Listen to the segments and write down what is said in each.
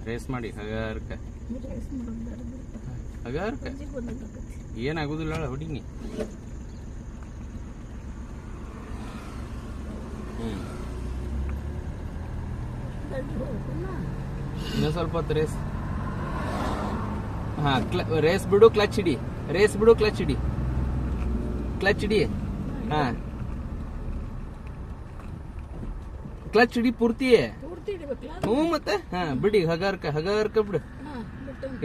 Race ಮಾಡಿ ಹಗಾರ್ಕ ಹಗಾರ್ಕ ಏನಾಗುದಿಲ್ಲ ಹುಡುಗಿ. ಇನ್ನೂ ಸ್ವಲ್ಪ ಹೊತ್ತು ರೇಸ್. ಹಾ ರೇಸ್ ಬಿಡು, ಕ್ಲಚ್ ಹಿಡಿ. ರೇಸ್ ಬಿಡು, ಕ್ಲಚ್ ಹಿಡಿ. ಕ್ಲಚ್ ಹಿಡಿ. ಹಾ ಕ್ಲಚ್ ಹಿಡಿ ಪೂರ್ತಿ. ಹ್ಞೂ ಮತ್ತೆ ಹಾ ಬಿಡಿ ಹಗಾರ್ಕ ಹಗಾರ್ಕ ಬಿಡು.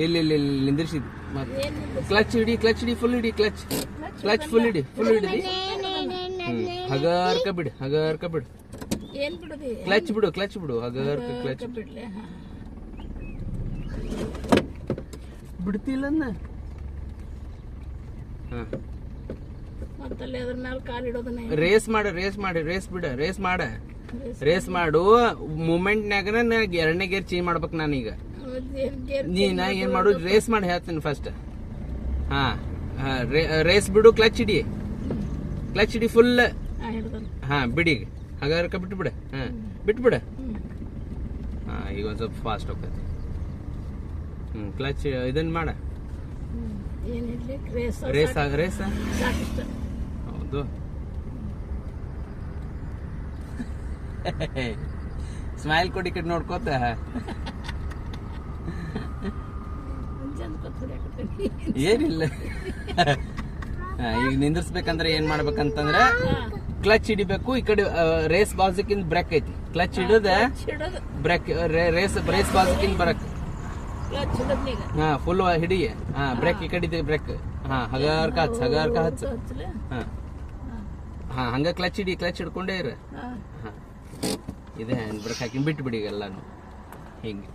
ಇಲ್ಲಿ ಇಲ್ಲಿ ಇಲ್ಲಿ ನಿಂದಿರ್ಸಿದ್ ಮತ್ತೆ ಕ್ಲಚ್ ಹಿಡಿ ಫುಲ್ ಹಿಡಿ. ಕ್ಲಚ್ ಫುಲ್ ಹಿಡಿ ಹಗಾರ್ಕ ಬಿಡು. ಕ್ಲಚ್ ಬಿಡು ಹಗಾರ್ಕ ಕ್ಲಚ್ ಬಿಡ್ತಿಲ್ಲ. ರೇಸ್ ಮಾಡು ಮೂಮೆಂಟ್ನಾಗ ಎರಡನೇ ಗೇರ್ ಚೇಂಜ್ ಮಾಡ್ಬೇಕು ನಾನೀಗ. ನೀನ ಏನ್ ಮಾಡು, ರೇಸ್ ಮಾಡಿ ಹೇಳ್ತೀನಿ ಫಸ್ಟ್. ಹಾ ರೇಸ್ ಬಿಡು, ಕ್ಲಚ್ ಹಿಡಿ ಫುಲ್. ಹಾ ಬಿಡಿ ಹಗಾರಕ ಬಿಟ್ಬಿಡ. ಹಾ ಬಿಟ್ಬಿಡ. ಹಾ ಈಗ ಒಂದ್ ಸ್ವಲ್ಪ ಫಾಸ್ಟ್ ಹೋಗ್ತೈತಿ. ಕ್ಲಚ್ ಇದನ್ ಮಾಡ. ರೇಸ್ ಹೌದು. ಸ್ಮೈಲ್ ಕೊಡಿ ಕಡೆ ನೋಡ್ಕೋತ. ಏನಿಲ್ಲ. ಈಗ ನಿಂದಿರ್ಸ್ಬೇಕಂದ್ರೆ ಏನ್ ಮಾಡ್ಬೇಕಂತಂದ್ರ ಕ್ಲಚ್ ಹಿಡಿಬೇಕು. ಈ ಕಡೆ ರೇಸ್ ಬಾಜುಕಿಂದ ಬ್ರೇಕ್ ಐತಿ. ಕ್ಲಚ್ ಹಿಡಿದ ಬ್ರೇಕ್, ರೇಸ್ ಬಾಜುಕಿಂದ ಬರಕ್. ಹಾ ಫುಲ್ ಹಿಡಿ. ಹಾ ಬ್ರೇಕ್ ಈ ಕಡೆ ಬ್ರೇಕ್. ಹಾ ಹಗಾರ್ಕ ಹಚ್ಚ. ಹಾ ಹಂಗ ಕ್ಲಚ್ ಹಿಡ್ಕೊಂಡೇ ಇರ. ಹಾ ಇದೆ ಹ್ಯಾಂಡ್ ಬ್ರೇಕ್ ಹಾಕಿ ಬಿಟ್ಬಿಡಿ ಎಲ್ಲಾನು ಹಿಂಗೆ.